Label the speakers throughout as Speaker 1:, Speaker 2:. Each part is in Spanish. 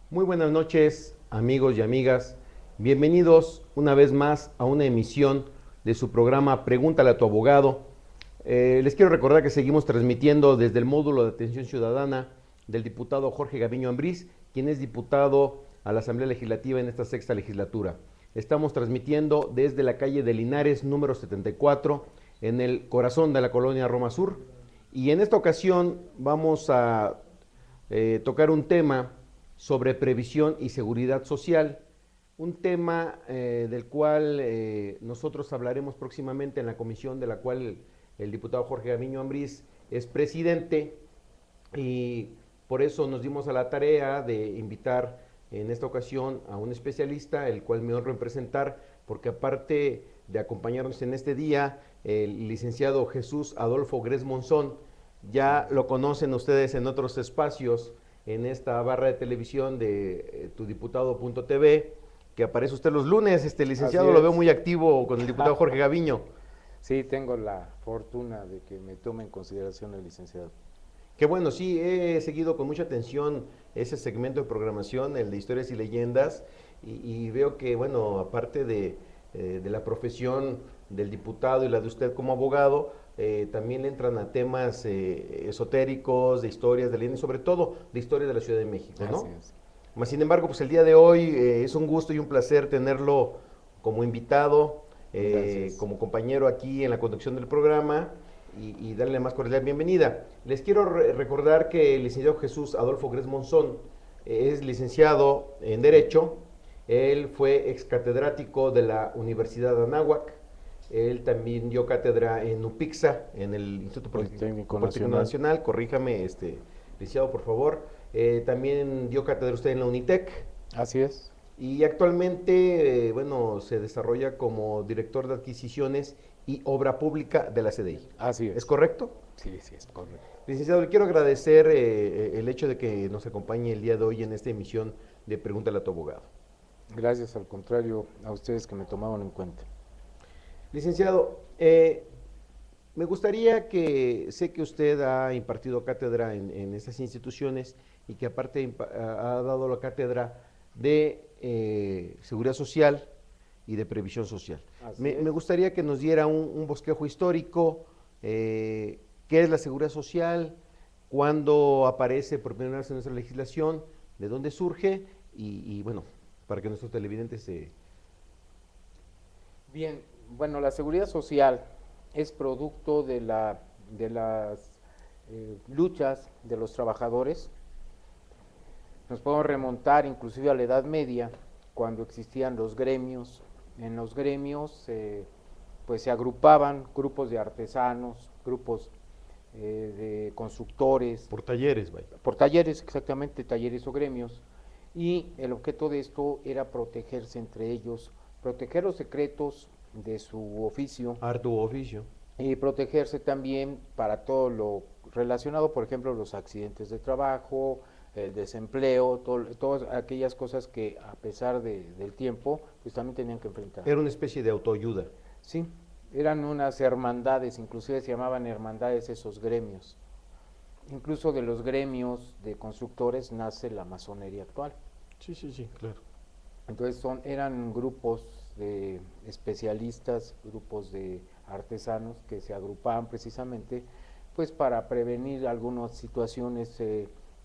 Speaker 1: Muy buenas noches, amigos y amigas. Bienvenidos una vez más a una emisión de su programa Pregúntale a tu abogado. Les quiero recordar que seguimos transmitiendo desde el módulo de atención ciudadana del diputado Jorge Gaviño Ambrís, quien es diputado a la Asamblea Legislativa en esta sexta legislatura. Estamos transmitiendo desde la calle de Linares, número 74, en el corazón de la colonia Roma Sur. Y en esta ocasión vamos a tocar un tema sobre previsión y seguridad social, un tema del cual nosotros hablaremos próximamente en la comisión de la cual el diputado Jorge Gaviño Ambrís es presidente, y por eso nos dimos a la tarea de invitar en esta ocasión a un especialista, el cual me honro en presentar, porque aparte de acompañarnos en este día, el licenciado Jesús Adolfo Gres Monzón, ya lo conocen ustedes en otros espacios, en esta barra de televisión de tudiputado.tv, que aparece usted los lunes.
Speaker 2: Así
Speaker 1: Licenciado, lo veo muy
Speaker 2: es.
Speaker 1: activo con el diputado Jorge Gaviño.
Speaker 2: Sí, tengo la fortuna de que me tome en consideración el licenciado.
Speaker 1: Qué bueno, sí, he seguido con mucha atención ese segmento de programación, el de historias y leyendas, y veo que, bueno, aparte de la profesión del diputado y la de usted como abogado, también le entran a temas esotéricos, de historias, de leyendas, y sobre todo de historia de la Ciudad de México,
Speaker 2: Así
Speaker 1: ¿no?
Speaker 2: es.
Speaker 1: Mas, sin embargo, pues el día de hoy es un gusto y un placer tenerlo como invitado,
Speaker 2: Gracias.
Speaker 1: como compañero aquí en la conducción del programa, y darle la más cordial bienvenida. Les quiero recordar que el licenciado Jesús Adolfo Gres Monzón es licenciado en Derecho. Él fue ex catedrático de la Universidad de Anáhuac. Él también dio cátedra en UPIXA, en el Instituto
Speaker 2: Politécnico
Speaker 1: Politécnico
Speaker 2: Nacional.
Speaker 1: Nacional. Corríjame, licenciado, por favor. También dio cátedra usted en la UNITEC.
Speaker 2: Así es.
Speaker 1: Y actualmente, bueno, se desarrolla como director de adquisiciones y obra pública de la CDI.
Speaker 2: Así
Speaker 1: ¿Es
Speaker 2: es.
Speaker 1: correcto?
Speaker 2: Sí, sí, es correcto.
Speaker 1: Licenciado, le quiero agradecer el hecho de que nos acompañe el día de hoy en esta emisión de Pregúntale a tu abogado.
Speaker 2: Gracias, al contrario, a ustedes que me tomaron en cuenta.
Speaker 1: Licenciado, me gustaría que, sé que usted ha impartido cátedra en estas instituciones, y que aparte ha dado la cátedra de Seguridad Social y de Previsión Social.
Speaker 2: Así
Speaker 1: Me
Speaker 2: es.
Speaker 1: gustaría que nos diera un bosquejo histórico, qué es la Seguridad Social, cuándo aparece por primera vez en nuestra legislación, de dónde surge, y bueno, para que nuestros televidentes se...
Speaker 2: Bien, bueno, la seguridad social es producto de las luchas de los trabajadores. Nos podemos remontar inclusive a la Edad Media, cuando existían los gremios. En los gremios pues se agrupaban grupos de artesanos, grupos de constructores,
Speaker 1: por talleres, vaya.
Speaker 2: por talleres, exactamente, talleres o gremios, y el objeto de esto era protegerse entre ellos, proteger los secretos de su oficio
Speaker 1: Arte u oficio.
Speaker 2: y protegerse también para todo lo relacionado, por ejemplo, los accidentes de trabajo, el desempleo, todas aquellas cosas que a pesar del tiempo, pues también tenían que enfrentar.
Speaker 1: Era una especie de autoayuda.
Speaker 2: Sí, eran unas hermandades, inclusive se llamaban hermandades esos gremios. Incluso de los gremios de constructores nace la masonería actual.
Speaker 1: Sí, sí, sí, claro.
Speaker 2: Entonces eran grupos de especialistas, grupos de artesanos que se agrupaban precisamente pues para prevenir algunas situaciones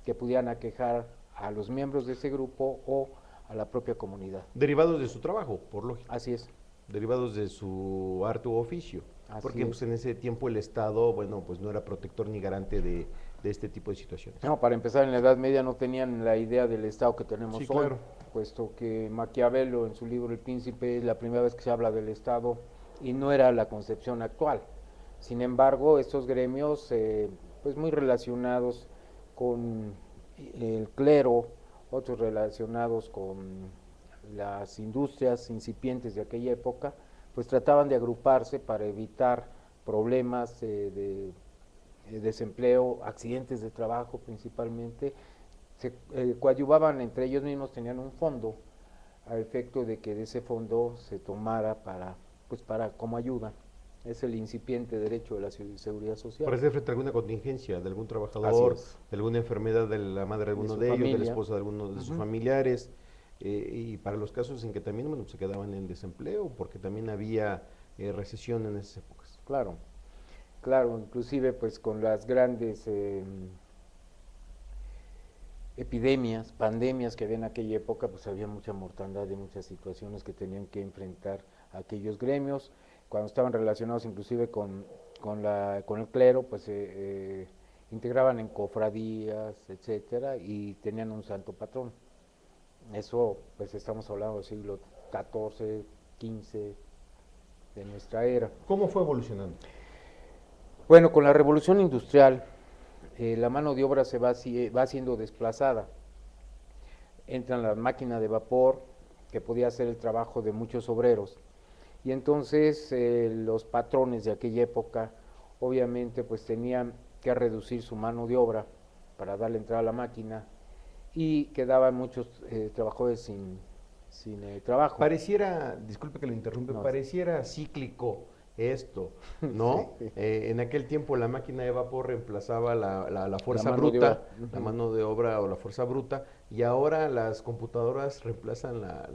Speaker 2: que pudieran aquejar a los miembros de ese grupo o a la propia comunidad.
Speaker 1: Derivados de su trabajo, por lógica.
Speaker 2: Así es,
Speaker 1: Derivados de su arte u oficio.
Speaker 2: así
Speaker 1: Porque pues,
Speaker 2: es.
Speaker 1: en ese tiempo el Estado, bueno, pues no era protector ni garante de este tipo de situaciones.
Speaker 2: No, para empezar, en la Edad Media no tenían la idea del Estado que tenemos
Speaker 1: Sí,
Speaker 2: hoy,
Speaker 1: claro.
Speaker 2: puesto que Maquiavelo en su libro El Príncipe es la primera vez que se habla del Estado y no era la concepción actual. Sin embargo, estos gremios, pues muy relacionados con el clero, otros relacionados con las industrias incipientes de aquella época, pues trataban de agruparse para evitar problemas de desempleo, accidentes de trabajo principalmente. Se coadyuvaban entre ellos mismos, tenían un fondo a efecto de que de ese fondo se tomara para, pues para como ayuda. es el incipiente derecho de la seguridad social.
Speaker 1: Para hacer frente a alguna contingencia de algún trabajador, de alguna enfermedad de la madre de alguno de ellos, de la esposa de alguno de sus familiares, y para los casos en que también, bueno, se quedaban en desempleo, porque también había recesión en esas épocas.
Speaker 2: Claro, claro, inclusive pues con las grandes epidemias, pandemias que había en aquella época, pues había mucha mortandad y muchas situaciones que tenían que enfrentar aquellos gremios. Cuando estaban relacionados inclusive con el clero, pues integraban en cofradías, etcétera, y tenían un santo patrón. Eso, pues estamos hablando del siglo XIV, XV de nuestra era.
Speaker 1: ¿Cómo fue evolucionando?
Speaker 2: Bueno, con la revolución industrial, la mano de obra se va siendo desplazada. Entran las máquinas de vapor, que podía hacer el trabajo de muchos obreros. Y entonces los patrones de aquella época, obviamente, pues tenían que reducir su mano de obra para darle entrada a la máquina, y quedaban muchos trabajadores sin trabajo.
Speaker 1: Pareciera, disculpe que lo interrumpe,
Speaker 2: No,
Speaker 1: pareciera cíclico esto, ¿no?
Speaker 2: Sí.
Speaker 1: En aquel tiempo la máquina de vapor reemplazaba la fuerza
Speaker 2: mano de
Speaker 1: bruta,
Speaker 2: obra.
Speaker 1: la mano de obra o la fuerza bruta, y ahora las computadoras reemplazan la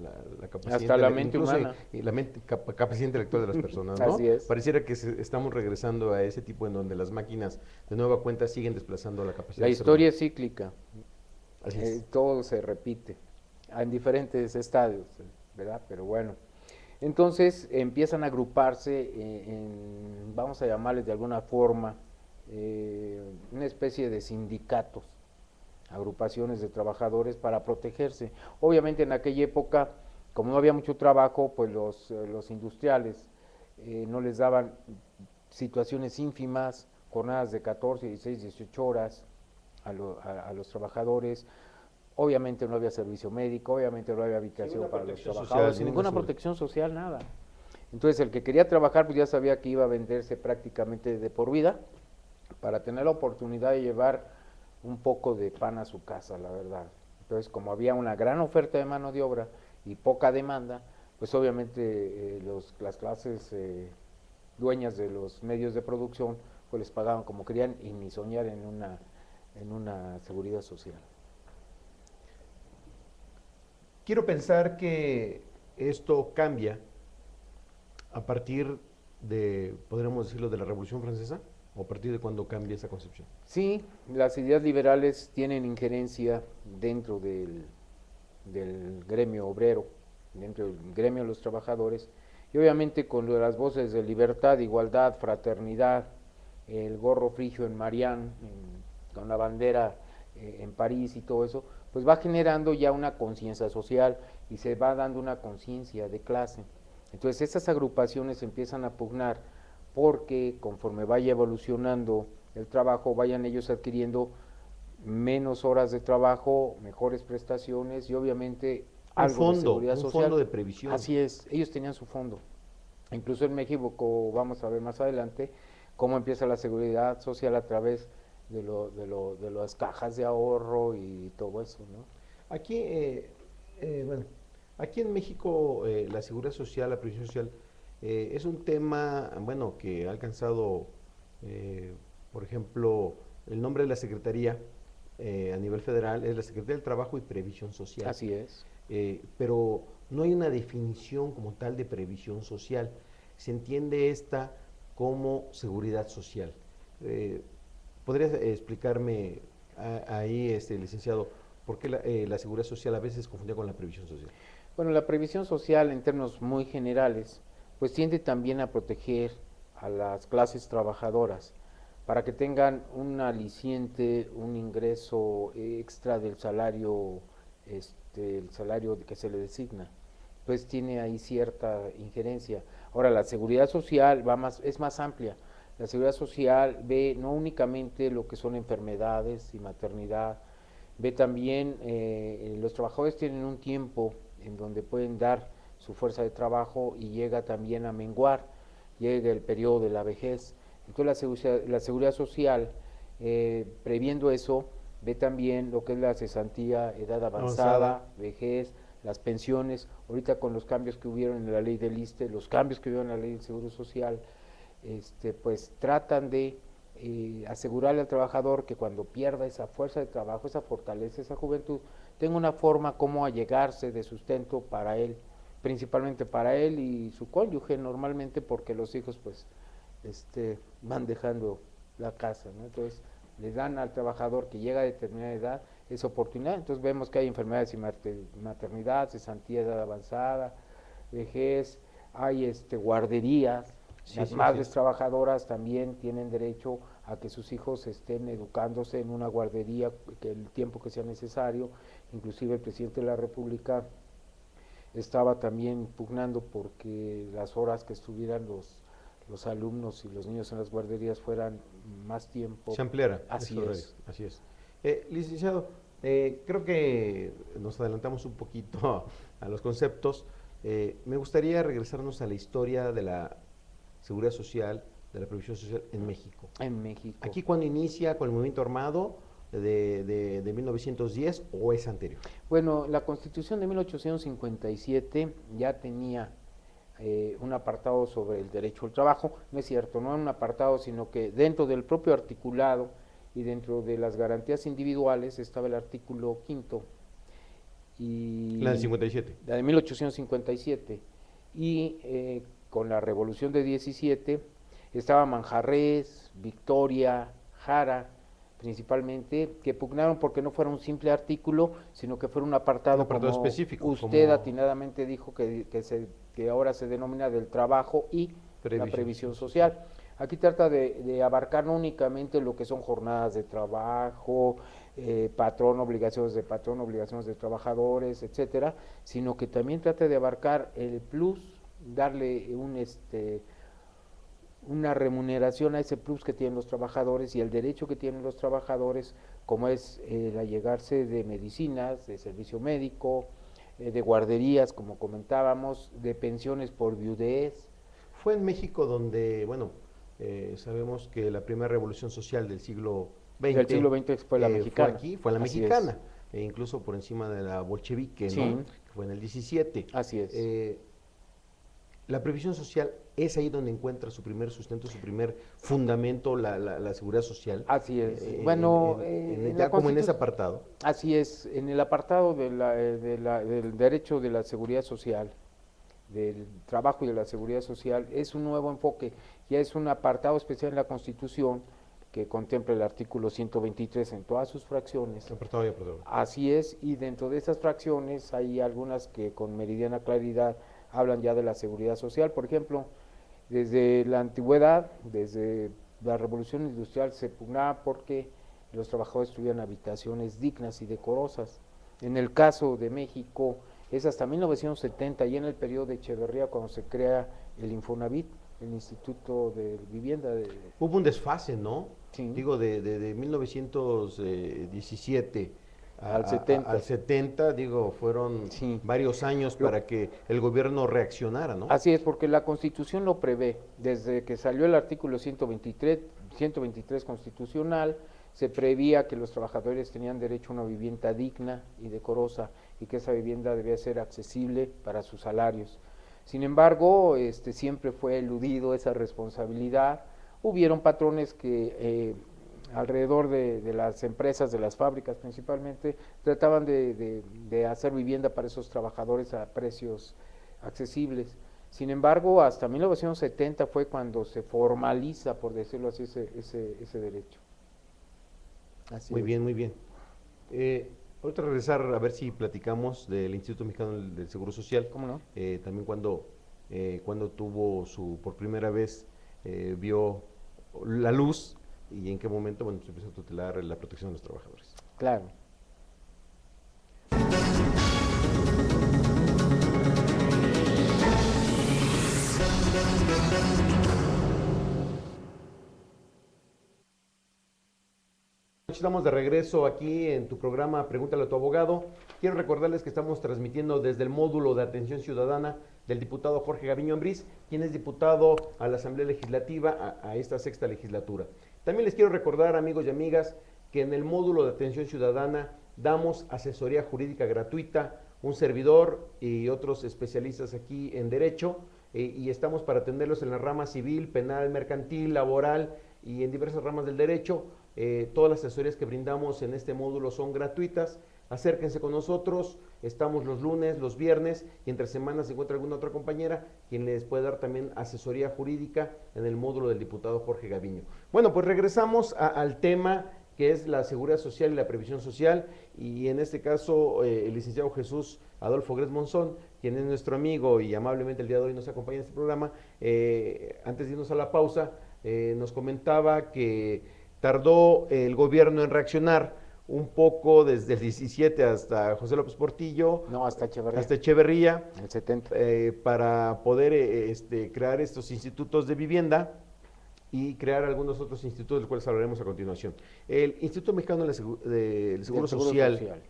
Speaker 1: capacidad
Speaker 2: Hasta la mente
Speaker 1: incluso
Speaker 2: humana.
Speaker 1: y la capacidad intelectual de las personas, ¿no?
Speaker 2: Así es.
Speaker 1: Pareciera que estamos regresando a ese tipo en donde las máquinas de nueva cuenta siguen desplazando la capacidad
Speaker 2: La
Speaker 1: del ser
Speaker 2: historia
Speaker 1: humano.
Speaker 2: es cíclica,
Speaker 1: Así es.
Speaker 2: todo se repite en diferentes estadios, ¿verdad? Pero bueno, entonces empiezan a agruparse vamos a llamarles de alguna forma, una especie de sindicatos, agrupaciones de trabajadores para protegerse. Obviamente en aquella época, como no había mucho trabajo, pues los industriales no les daban situaciones ínfimas, jornadas de 14, 16, 18 horas a los trabajadores. Obviamente no había servicio médico, obviamente no había habitación para los trabajadores, sin ninguna protección social, nada. Entonces el que quería trabajar pues ya sabía que iba a venderse prácticamente de por vida para tener la oportunidad de llevar un poco de pan a su casa, la verdad. Entonces como había una gran oferta de mano de obra y poca demanda, pues obviamente las clases dueñas de los medios de producción pues les pagaban como querían y ni soñar en una seguridad social.
Speaker 1: Quiero pensar que esto cambia a partir de, podríamos decirlo, de la Revolución Francesa, o a partir de cuando cambia esa concepción.
Speaker 2: Sí, las ideas liberales tienen injerencia dentro del gremio obrero, dentro del gremio de los trabajadores, y obviamente con las voces de libertad, igualdad, fraternidad, el gorro frigio en Marián, con la bandera en París y todo eso, pues va generando ya una conciencia social y se va dando una conciencia de clase. Entonces estas agrupaciones empiezan a pugnar porque conforme vaya evolucionando el trabajo, vayan ellos adquiriendo menos horas de trabajo, mejores prestaciones y obviamente algo de seguridad social.
Speaker 1: Un fondo de previsión.
Speaker 2: Así es, ellos tenían su fondo. Incluso en México, vamos a ver más adelante, cómo empieza la seguridad social a través de las cajas de ahorro y todo eso, ¿no?
Speaker 1: Aquí, bueno, aquí en México la seguridad social, la previsión social, es un tema, bueno, que ha alcanzado, por ejemplo, el nombre de la Secretaría a nivel federal es la Secretaría del Trabajo y Previsión Social.
Speaker 2: Así es.
Speaker 1: Pero no hay una definición como tal de previsión social. Se entiende esta como seguridad social. ¿Podrías explicarme ahí, licenciado, por qué la seguridad social a veces se confundía con la previsión social?
Speaker 2: Bueno, la previsión social en términos muy generales, pues tiende también a proteger a las clases trabajadoras para que tengan un aliciente, un ingreso extra del salario, el salario que se le designa. Pues tiene ahí cierta injerencia. Ahora, la seguridad social es más amplia. La seguridad social ve no únicamente lo que son enfermedades y maternidad, ve también, los trabajadores tienen un tiempo en donde pueden dar su fuerza de trabajo y llega también a menguar, llega el periodo de la vejez. Entonces la seguridad social, previendo eso, ve también lo que es la cesantía, edad avanzada, vejez, las pensiones, ahorita con los cambios que hubieron en la ley del ISSSTE, los cambios que hubieron en la ley del Seguro Social, pues tratan de asegurarle al trabajador que cuando pierda esa fuerza de trabajo, esa fortaleza, esa juventud, tenga una forma como allegarse de sustento para él, principalmente para él y su cónyuge normalmente, porque los hijos pues van dejando la casa, ¿no? Entonces le dan al trabajador que llega a determinada edad esa oportunidad. Entonces vemos que hay enfermedades y maternidad, cesantía de edad avanzada, vejez, hay guarderías.
Speaker 1: Sí,
Speaker 2: Las
Speaker 1: sí,
Speaker 2: madres
Speaker 1: sí.
Speaker 2: trabajadoras también tienen derecho a que sus hijos estén educándose en una guardería que el tiempo que sea necesario. Inclusive el presidente de la República estaba también pugnando porque las horas que estuvieran los alumnos y los niños en las guarderías fueran más tiempo.
Speaker 1: Se ampliara
Speaker 2: Así
Speaker 1: ese horario,
Speaker 2: es.
Speaker 1: así es. Licenciado, creo que nos adelantamos un poquito a los conceptos. Me gustaría regresarnos a la historia de la seguridad social, de la previsión social en México.
Speaker 2: En México.
Speaker 1: ¿Aquí cuando inicia con el movimiento armado de 1910 o es anterior?
Speaker 2: Bueno, la Constitución de 1857 ya tenía un apartado sobre el derecho al trabajo. No es cierto, no un apartado, sino que dentro del propio articulado y dentro de las garantías individuales estaba el artículo quinto y
Speaker 1: La del 57.
Speaker 2: la de 1857 y con la Revolución de 17 estaba Manjarrés, Victoria, Jara, principalmente, que pugnaron porque no fuera un simple artículo, sino que fuera un apartado como
Speaker 1: específico.
Speaker 2: usted
Speaker 1: Como
Speaker 2: atinadamente dijo que ahora se denomina del trabajo y la previsión social. Aquí trata de abarcar no únicamente lo que son jornadas de trabajo, patrón, obligaciones de patrón, obligaciones de trabajadores, etcétera, sino que también trata de abarcar el plus, darle una remuneración a ese plus que tienen los trabajadores y el derecho que tienen los trabajadores, como es el allegarse de medicinas, de servicio médico, de guarderías, como comentábamos, de pensiones por viudez.
Speaker 1: fue en México donde, bueno, sabemos que la primera revolución social del siglo XX
Speaker 2: Del siglo XX fue la mexicana.
Speaker 1: fue aquí, fue la
Speaker 2: Así
Speaker 1: mexicana, incluso por encima de la bolchevique,
Speaker 2: Sí.
Speaker 1: ¿no? Que fue en el 17.
Speaker 2: Así es.
Speaker 1: La previsión social es ahí donde encuentra su primer sustento, su primer fundamento, la seguridad social.
Speaker 2: Así es. Bueno,
Speaker 1: ya como en ese apartado.
Speaker 2: Así es, en el apartado del derecho de la seguridad social, del trabajo y de la seguridad social, es un nuevo enfoque, ya es un apartado especial en la Constitución que contempla el artículo 123 en todas sus fracciones.
Speaker 1: Apartado y apartado.
Speaker 2: Así es, y dentro de esas fracciones hay algunas que con meridiana claridad hablan ya de la seguridad social. Por ejemplo, desde la antigüedad, desde la revolución industrial, se pugnaba porque los trabajadores tuvieran habitaciones dignas y decorosas. En el caso de México es hasta 1970, y en el periodo de Echeverría, cuando se crea el Infonavit, el Instituto de Vivienda.
Speaker 1: Hubo un desfase, ¿no?
Speaker 2: Sí.
Speaker 1: Digo, de 1917
Speaker 2: al 70.
Speaker 1: Al 70, digo, fueron
Speaker 2: Sí.
Speaker 1: varios años para que el gobierno reaccionara, ¿no?
Speaker 2: Así es, porque la Constitución lo prevé. Desde que salió el artículo 123 constitucional, se prevía que los trabajadores tenían derecho a una vivienda digna y decorosa y que esa vivienda debía ser accesible para sus salarios. Sin embargo, siempre fue eludido esa responsabilidad. Hubieron patrones que alrededor de las empresas, de las fábricas principalmente, trataban de hacer vivienda para esos trabajadores a precios accesibles. Sin embargo, hasta 1970 fue cuando se formaliza, por decirlo así, ese derecho. Así
Speaker 1: Muy
Speaker 2: es.
Speaker 1: bien, muy bien. Ahorita regresar a ver si platicamos del Instituto Mexicano del Seguro Social.
Speaker 2: ¿Cómo no?
Speaker 1: También cuando tuvo por primera vez, vio la luz y en qué momento, bueno, se empezó a tutelar la protección de los trabajadores.
Speaker 2: Claro.
Speaker 1: Estamos de regreso aquí en tu programa Pregúntale a tu abogado. Quiero recordarles que estamos transmitiendo desde el módulo de atención ciudadana del diputado Jorge Gaviño Ambriz, quien es diputado a la Asamblea Legislativa, a esta sexta legislatura. También les quiero recordar, amigos y amigas, que en el módulo de atención ciudadana damos asesoría jurídica gratuita, un servidor y otros especialistas aquí en Derecho. y estamos para atenderlos en la rama civil, penal, mercantil, laboral y en diversas ramas del derecho. Todas las asesorías que brindamos en este módulo son gratuitas. Acérquense con nosotros, estamos los lunes, los viernes y entre semanas se encuentra alguna otra compañera quien les puede dar también asesoría jurídica en el módulo del diputado Jorge Gaviño. Bueno, pues regresamos al tema que es la seguridad social y la previsión social, y en este caso el licenciado Jesús Adolfo Gres Monzón, quien es nuestro amigo y amablemente el día de hoy nos acompaña en este programa, antes de irnos a la pausa, nos comentaba que tardó el gobierno en reaccionar un poco desde el 17 hasta José López Portillo.
Speaker 2: No, hasta Echeverría.
Speaker 1: Hasta Echeverría.
Speaker 2: El 70.
Speaker 1: Para poder crear estos institutos de vivienda y crear algunos otros institutos de los cuales hablaremos a continuación. El Instituto Mexicano del Seguro Social.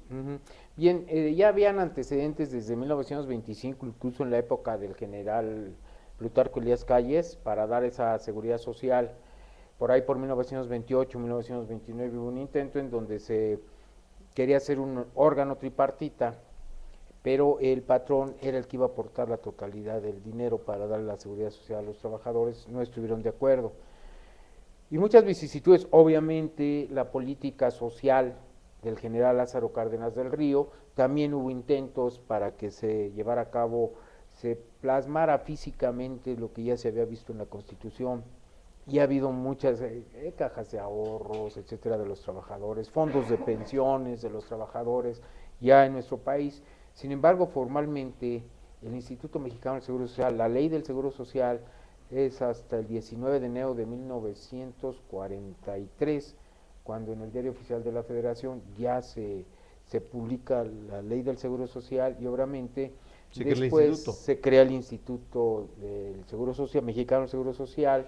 Speaker 2: Uh-huh. Bien, ya habían antecedentes desde 1925, incluso en la época del general Plutarco Elías Calles, para dar esa seguridad social. Por ahí por 1928, 1929 hubo un intento en donde se quería hacer un órgano tripartita, pero el patrón era el que iba a aportar la totalidad del dinero para darle la seguridad social a los trabajadores, no estuvieron de acuerdo. Y muchas vicisitudes, obviamente la política social del general Lázaro Cárdenas del Río, también hubo intentos para que se llevara a cabo, se plasmara físicamente lo que ya se había visto en la Constitución, y ha habido muchas cajas de ahorros, etcétera, de los trabajadores, fondos de pensiones de los trabajadores ya en nuestro país. Sin embargo, formalmente, el Instituto Mexicano del Seguro Social, la ley del Seguro Social, es hasta el 19 de enero de 1943, cuando en el Diario Oficial de la Federación ya se publica la ley del Seguro Social, y obviamente después se crea el Instituto del Seguro Social, Mexicano del Seguro Social,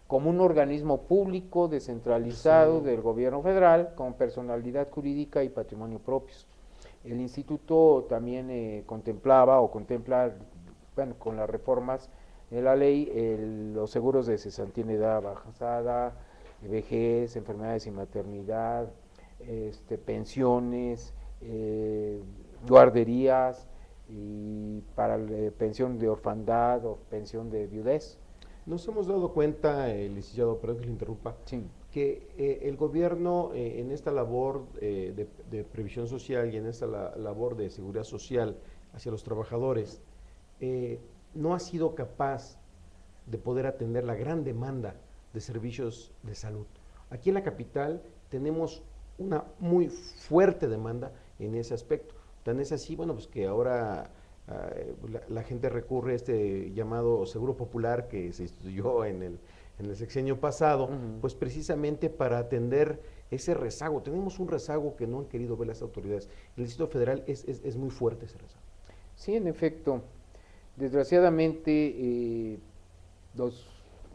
Speaker 2: como un organismo público descentralizado del gobierno federal, con personalidad jurídica y patrimonio propios. El instituto también contemplaba o contempla, bueno, con las reformas de la ley, los seguros de cesantía en edad avanzada, vejez, enfermedades y maternidad, pensiones, guarderías, y para pensión de orfandad o pensión de viudez.
Speaker 1: Nos hemos dado cuenta, licenciado, perdón que le interrumpa,
Speaker 2: sí,
Speaker 1: que el gobierno en esta labor de previsión social y en esta labor de seguridad social hacia los trabajadores no ha sido capaz de poder atender la gran demanda de servicios de salud. Aquí en la capital tenemos una muy fuerte demanda en ese aspecto. Tan es así, bueno, pues que ahora la gente recurre a este llamado seguro popular que se instituyó en el sexenio pasado, pues precisamente para atender ese rezago. Tenemos un rezago que no han querido ver las autoridades. El Distrito Federal es muy fuerte ese rezago.
Speaker 2: Sí, en efecto. Desgraciadamente, los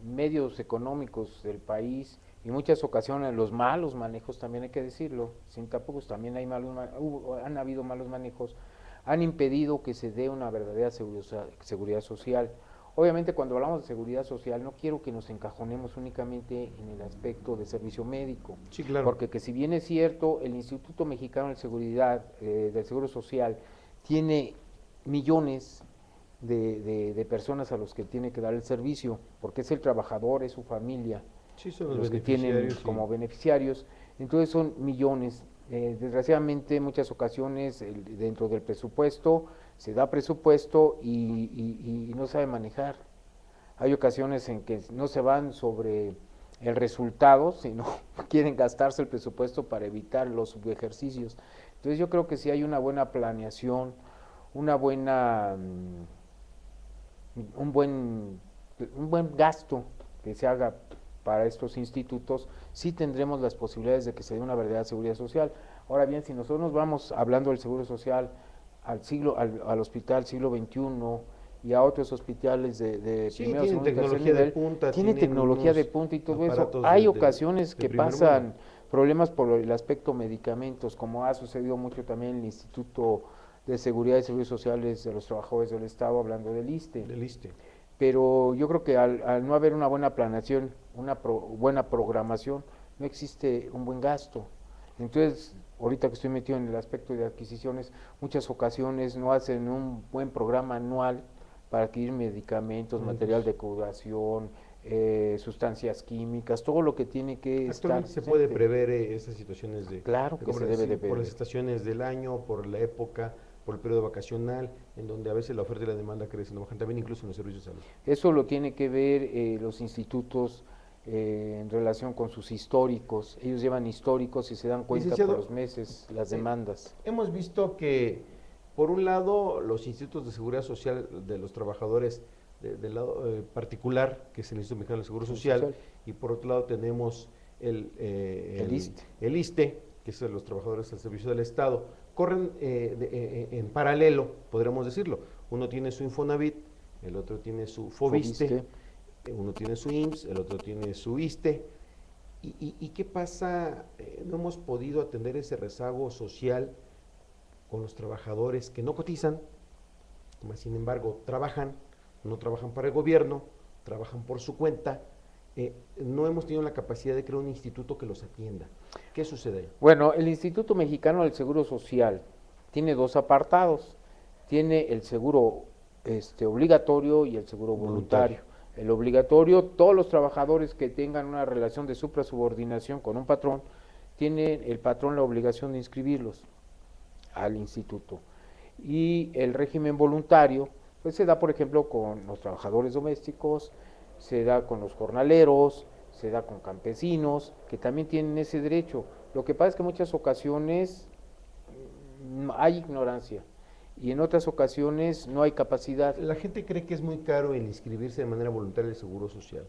Speaker 2: medios económicos del país, y muchas ocasiones los malos manejos, también hay que decirlo, sin tapujos, también han habido malos manejos, han impedido que se dé una verdadera seguridad social. Obviamente, cuando hablamos de seguridad social, no quiero que nos encajonemos únicamente en el aspecto de servicio médico.
Speaker 1: Sí, claro.
Speaker 2: Porque que si bien es cierto, el Instituto Mexicano de Seguridad, del Seguro Social, tiene millones de personas a los que tiene que dar el servicio, porque es el trabajador, es su familia,
Speaker 1: sí, son
Speaker 2: los que tienen como beneficiarios, entonces son millones. Desgraciadamente, en muchas ocasiones dentro del presupuesto se da presupuesto y no sabe manejar. Hay ocasiones en que no se van sobre el resultado, sino quieren gastarse el presupuesto para evitar los subejercicios. Entonces yo creo que si hay una buena planeación, un buen gasto que se haga para estos institutos, sí tendremos las posibilidades de que se dé una verdadera seguridad social. Ahora bien, si nosotros nos vamos hablando del seguro social al hospital siglo XXI y a otros hospitales de
Speaker 1: primero, segundo, tercer nivel,
Speaker 2: tiene tecnología de punta y todo eso. Hay ocasiones que pasan problemas por el aspecto medicamentos, como ha sucedido mucho también en el Instituto de Seguridad y Servicios Sociales de los Trabajadores del Estado, hablando del ISSSTE. Pero yo creo que al no haber una buena planeación, buena programación, no existe un buen gasto. Entonces, ahorita que estoy metido en el aspecto de adquisiciones, muchas ocasiones no hacen un buen programa anual para adquirir medicamentos, material de curación, sustancias químicas, todo lo que tiene que
Speaker 1: Actualmente
Speaker 2: estar
Speaker 1: se puede
Speaker 2: presente.
Speaker 1: prever esas situaciones
Speaker 2: Claro que se debe de
Speaker 1: por las
Speaker 2: prever.
Speaker 1: estaciones del año, por la época, por el periodo vacacional, en donde a veces la oferta y la demanda crecen, no bajan, también incluso en los servicios de salud.
Speaker 2: Eso lo tiene que ver los institutos en relación con sus históricos. Ellos llevan históricos y se dan cuenta por los
Speaker 1: Licenciado,
Speaker 2: meses las demandas.
Speaker 1: hemos visto que, por un lado, los institutos de seguridad social de los trabajadores del lado particular, que es el Instituto Mexicano del Seguro Social, y por otro lado tenemos
Speaker 2: El ISSSTE.
Speaker 1: el ISSSTE, que es de los trabajadores al servicio del Estado, corren en paralelo, podríamos decirlo. Uno tiene su Infonavit, el otro tiene su Fobiste, uno tiene su IMSS, el otro tiene su ISSSTE. ¿Y qué pasa? No hemos podido atender ese rezago social con los trabajadores que no cotizan, más sin embargo trabajan, no trabajan para el gobierno, trabajan por su cuenta. No hemos tenido la capacidad de crear un instituto que los atienda. ¿Qué sucede ahí?
Speaker 2: Bueno, el Instituto Mexicano del Seguro Social tiene dos apartados. Tiene el seguro obligatorio y el seguro voluntario. El obligatorio, todos los trabajadores que tengan una relación de suprasubordinación con un patrón, tiene el patrón la obligación de inscribirlos al instituto. Y el régimen voluntario, pues se da, por ejemplo, con los trabajadores domésticos, se da con los jornaleros, se da con campesinos, que también tienen ese derecho. Lo que pasa es que en muchas ocasiones hay ignorancia y en otras ocasiones no hay capacidad.
Speaker 1: La gente cree que es muy caro el inscribirse de manera voluntaria al Seguro Social.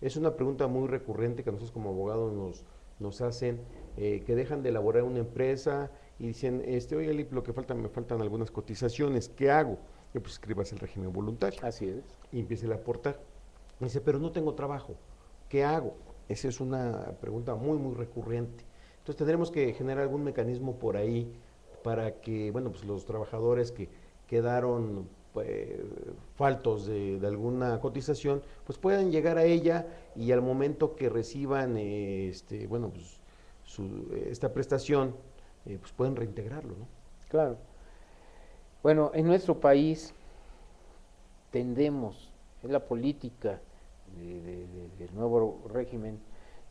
Speaker 1: Es una pregunta muy recurrente que nosotros como abogados nos hacen, que dejan de elaborar una empresa y dicen, oye, Lip, lo que falta, me faltan algunas cotizaciones, ¿qué hago? Y pues escribas el régimen voluntario.
Speaker 2: Así es.
Speaker 1: Y empiece a aportar. Y dice, pero no tengo trabajo, ¿qué hago? Esa es una pregunta muy, muy recurrente. Entonces tendremos que generar algún mecanismo por ahí para que, bueno, pues los trabajadores que quedaron pues, faltos de alguna cotización, pues puedan llegar a ella y al momento que reciban, bueno, pues esta prestación, pues pueden reintegrarlo, ¿no?
Speaker 2: Claro. Bueno, en nuestro país tendemos, es la política del nuevo régimen,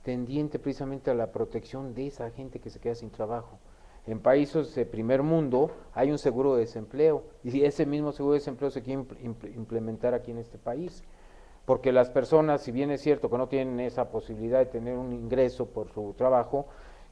Speaker 2: tendiente precisamente a la protección de esa gente que se queda sin trabajo. En países de primer mundo hay un seguro de desempleo y ese mismo seguro de desempleo se quiere implementar aquí en este país, porque las personas, si bien es cierto que no tienen esa posibilidad de tener un ingreso por su trabajo,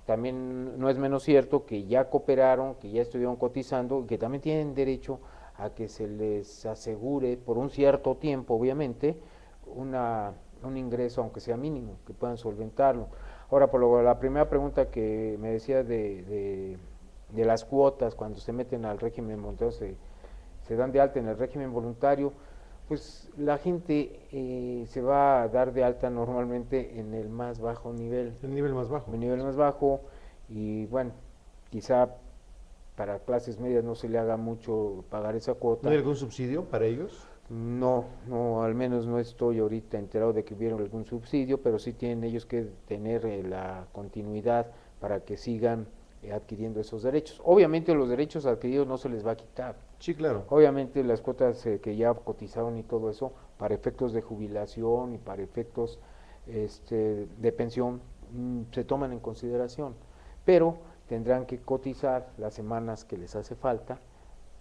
Speaker 2: también no es menos cierto que ya cooperaron, que ya estuvieron cotizando y que también tienen derecho a que se les asegure por un cierto tiempo, obviamente, un ingreso, aunque sea mínimo, que puedan solventarlo. Ahora, por la primera pregunta que me decía de las cuotas, cuando se meten al régimen voluntario, se dan de alta en el régimen voluntario, pues la gente se va a dar de alta normalmente en el más bajo nivel.
Speaker 1: El nivel más bajo.
Speaker 2: El nivel más bajo, y bueno, quizá para clases medias no se le haga mucho pagar esa cuota.
Speaker 1: ¿No hay algún subsidio para ellos?
Speaker 2: No, no, al menos no estoy ahorita enterado de que hubiera algún subsidio, pero sí tienen ellos que tener la continuidad para que sigan adquiriendo esos derechos. Obviamente los derechos adquiridos no se les va a quitar.
Speaker 1: Sí, claro.
Speaker 2: Obviamente las cuotas que ya cotizaron y todo eso, para efectos de jubilación y para efectos de pensión, se toman en consideración, pero tendrán que cotizar las semanas que les hace falta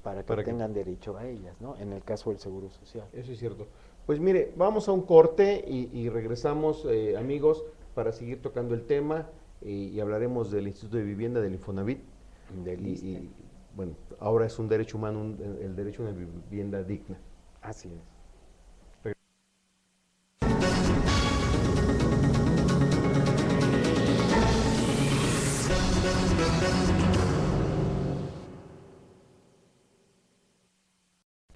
Speaker 2: para que tengan derecho a ellas, ¿no? En el caso del Seguro Social.
Speaker 1: Eso es cierto. Pues mire, vamos a un corte y regresamos, amigos, para seguir tocando el tema y hablaremos del Instituto de Vivienda, del Infonavit. Y, bueno, ahora es un derecho humano, el derecho a una vivienda digna.
Speaker 2: Así es.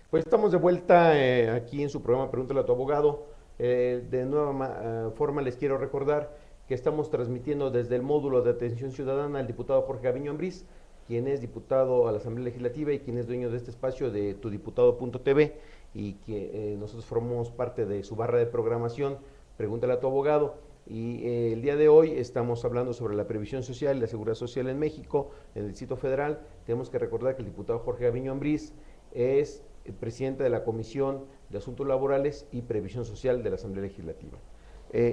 Speaker 1: Pues estamos de vuelta aquí en su programa Pregúntale a tu abogado. De nueva forma les quiero recordar que estamos transmitiendo desde el módulo de atención ciudadana al diputado Jorge Gaviño Ambriz, quien es diputado a la Asamblea Legislativa y quien es dueño de este espacio de tudiputado.tv y que nosotros formamos parte de su barra de programación Pregúntale a tu abogado. Y el día de hoy estamos hablando sobre la previsión social y la seguridad social en México, en el Distrito Federal. Tenemos que recordar que el diputado Jorge Gaviño Ambriz es presidenta de la Comisión de Asuntos Laborales y Previsión Social de la Asamblea Legislativa.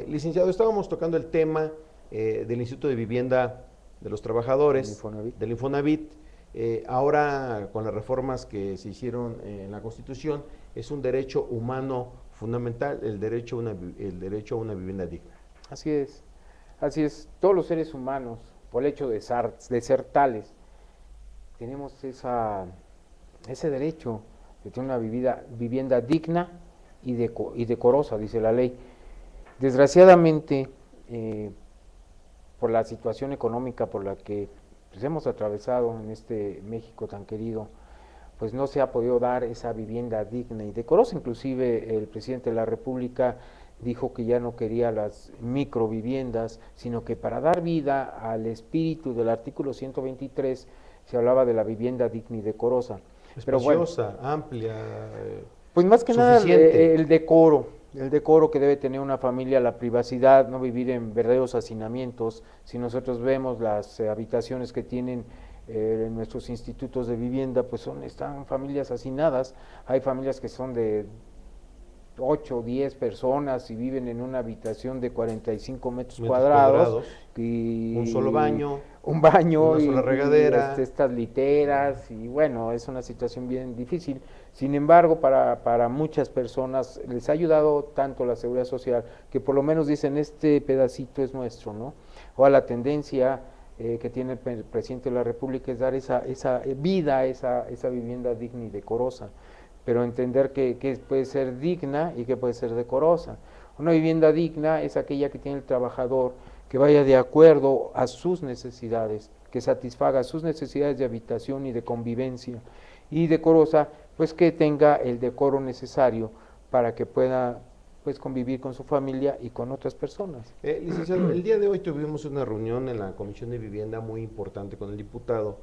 Speaker 1: Licenciado, estábamos tocando el tema del Instituto de Vivienda de los Trabajadores, del Infonavit. Ahora, con las reformas que se hicieron en la Constitución, es un derecho humano fundamental el derecho a una vivienda digna.
Speaker 2: Así es, así es. Todos los seres humanos, por el hecho de ser tales, tenemos ese derecho de tener una vivienda digna y decorosa, dice la ley. Desgraciadamente, por la situación económica por la que pues, hemos atravesado en este México tan querido, pues no se ha podido dar esa vivienda digna y decorosa. Inclusive el presidente de la República dijo que ya no quería las microviviendas, sino que para dar vida al espíritu del artículo 123 se hablaba de la vivienda digna y decorosa.
Speaker 1: Espaciosa, bueno, amplia.
Speaker 2: Pues más que nada el decoro que debe tener una familia, la privacidad, no vivir en verdaderos hacinamientos. Si nosotros vemos las habitaciones que tienen en nuestros institutos de vivienda, pues están familias hacinadas. Hay familias que son de 8 o 10 personas y viven en una habitación de 45 metros cuadrados
Speaker 1: y un solo baño,
Speaker 2: un baño,
Speaker 1: una sola regadera,
Speaker 2: estas literas, y bueno, es una situación bien difícil. Sin embargo, para muchas personas les ha ayudado tanto la Seguridad Social que por lo menos dicen este pedacito es nuestro, ¿no? O a la tendencia que tiene el presidente de la República es dar esa vida, esa vivienda digna y decorosa, pero entender que puede ser digna y que puede ser decorosa. Una vivienda digna es aquella que tiene el trabajador, que vaya de acuerdo a sus necesidades, que satisfaga sus necesidades de habitación y de convivencia, y decorosa, pues que tenga el decoro necesario para que pueda pues convivir con su familia y con otras personas.
Speaker 1: Licenciado, el día de hoy tuvimos una reunión en la Comisión de Vivienda muy importante con el diputado,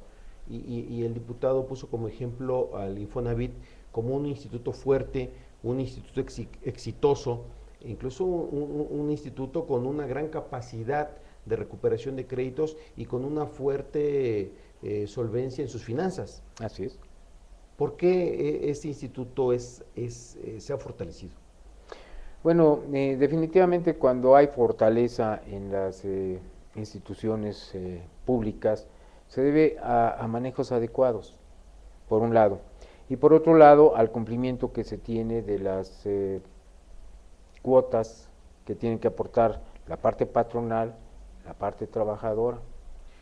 Speaker 1: y el diputado puso como ejemplo al Infonavit como un instituto fuerte, un instituto exitoso, incluso un instituto con una gran capacidad de recuperación de créditos y con una fuerte solvencia en sus finanzas.
Speaker 2: Así es.
Speaker 1: ¿Por qué este instituto se ha fortalecido?
Speaker 2: Bueno, definitivamente cuando hay fortaleza en las instituciones públicas, se debe a manejos adecuados, por un lado, y por otro lado al cumplimiento que se tiene de las cuotas que tienen que aportar la parte patronal, la parte trabajadora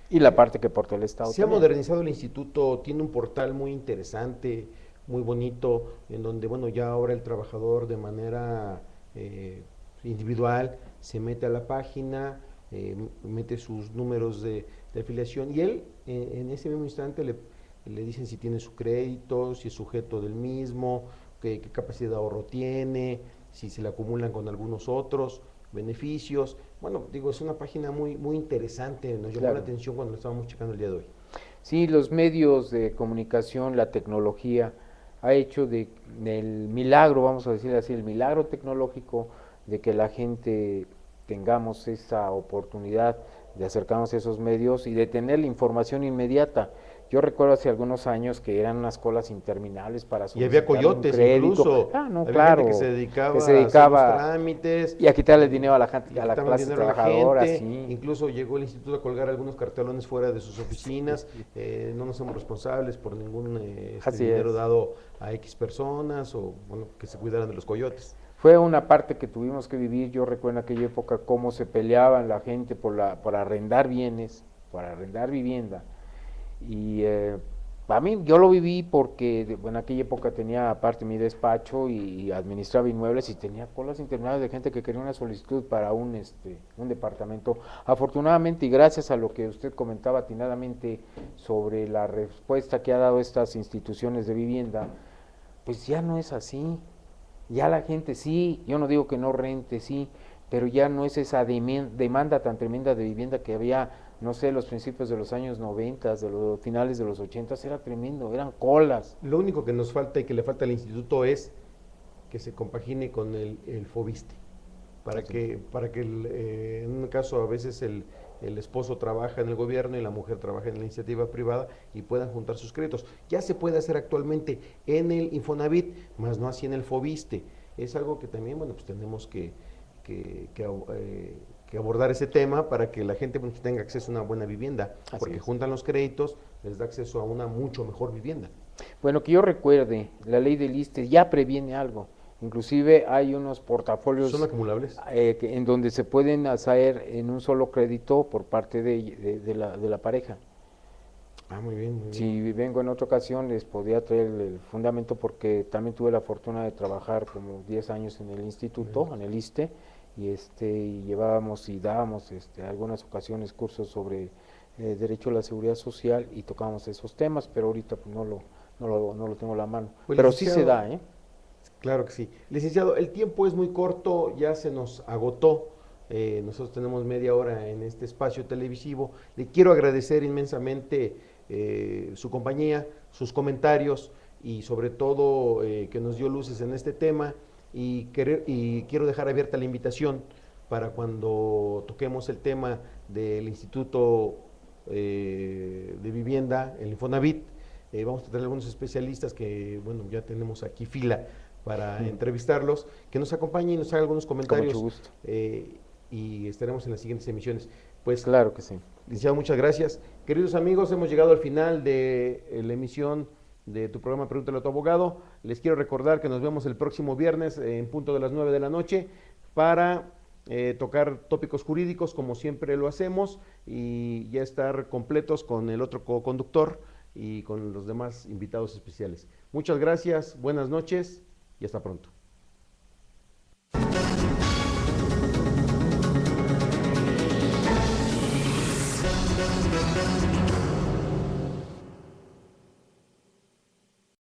Speaker 2: y la parte que aporta el Estado.
Speaker 1: Se ha modernizado el instituto, tiene un portal muy interesante, muy bonito, en donde bueno ya ahora el trabajador de manera individual se mete a la página, mete sus números de afiliación y él en ese mismo instante le dicen si tiene su crédito, si es sujeto del mismo, qué capacidad de ahorro tiene, si se le acumulan con algunos otros beneficios. Bueno, digo, es una página muy interesante, nos llamó la atención cuando lo estábamos checando el día de hoy.
Speaker 2: Sí, los medios de comunicación, la tecnología, ha hecho del milagro, vamos a decir así, el milagro tecnológico de que la gente tengamos esa oportunidad de acercarnos a esos medios y de tener la información inmediata. Yo recuerdo hace algunos años que eran unas colas interminables para
Speaker 1: solicitar. Y había coyotes incluso.
Speaker 2: No,
Speaker 1: había
Speaker 2: claro.
Speaker 1: Gente que se dedicaba a hacer los trámites.
Speaker 2: Y a quitarle el dinero a la gente, a la clase trabajadora.
Speaker 1: Sí. Incluso llegó el instituto a colgar algunos cartelones fuera de sus oficinas. No nos somos responsables por ningún dinero dado a X personas o bueno que se cuidaran de los coyotes.
Speaker 2: Fue una parte que tuvimos que vivir. Yo recuerdo en aquella época cómo se peleaban la gente por arrendar bienes, por arrendar vivienda. Y a mí yo lo viví porque en aquella época tenía aparte mi despacho y administraba inmuebles y tenía colas interminables de gente que quería una solicitud para un departamento. Afortunadamente y gracias a lo que usted comentaba atinadamente sobre la respuesta que ha dado estas instituciones de vivienda, pues ya no es así. Ya la gente sí, yo no digo que no rente, sí, pero ya no es esa demanda tan tremenda de vivienda que había, no sé, los principios de los años 90, de los finales de los 80, era tremendo, eran colas.
Speaker 1: Lo único que nos falta y que le falta al instituto es que se compagine con el FOBISTE, para que en un caso a veces el el esposo trabaja en el gobierno y la mujer trabaja en la iniciativa privada y puedan juntar sus créditos. Ya se puede hacer actualmente en el Infonavit, más no así en el Fobiste. Es algo que también, bueno, pues tenemos que abordar ese tema para que la gente pues, tenga acceso a una buena vivienda, porque juntan los créditos, les da acceso a una mucho mejor vivienda.
Speaker 2: Bueno, que yo recuerde, la ley del ISSSTE ya previene algo. Inclusive hay unos portafolios
Speaker 1: ¿Son acumulables?
Speaker 2: En donde se pueden hacer en un solo crédito por parte de la pareja.
Speaker 1: Ah, muy bien, muy bien.
Speaker 2: Si vengo en otra ocasión les podría traer el fundamento porque también tuve la fortuna de trabajar como 10 años en el instituto, en el ISSSTE, y llevábamos y dábamos algunas ocasiones cursos sobre derecho a la seguridad social y tocábamos esos temas, pero ahorita pues, no lo tengo a la mano.
Speaker 1: Pues,
Speaker 2: pero sí se da, ¿eh?
Speaker 1: Claro que sí. Licenciado, el tiempo es muy corto, ya se nos agotó. Nosotros tenemos media hora en este espacio televisivo. Le quiero agradecer inmensamente su compañía, sus comentarios y sobre todo que nos dio luces en este tema y quiero dejar abierta la invitación para cuando toquemos el tema del Instituto de Vivienda, el Infonavit. Vamos a tener algunos especialistas que, bueno, ya tenemos aquí fila para entrevistarlos, que nos acompañen y nos hagan algunos comentarios.
Speaker 2: Con mucho gusto.
Speaker 1: Y estaremos en las siguientes emisiones. Pues,
Speaker 2: claro que sí.
Speaker 1: Licenciado, muchas gracias. Queridos amigos, hemos llegado al final de la emisión de tu programa Pregúntale a tu abogado. Les quiero recordar que nos vemos el próximo viernes en punto de las 9 de la noche para tocar tópicos jurídicos como siempre lo hacemos y ya estar completos con el otro co-conductor y con los demás invitados especiales. Muchas gracias, buenas noches y hasta pronto.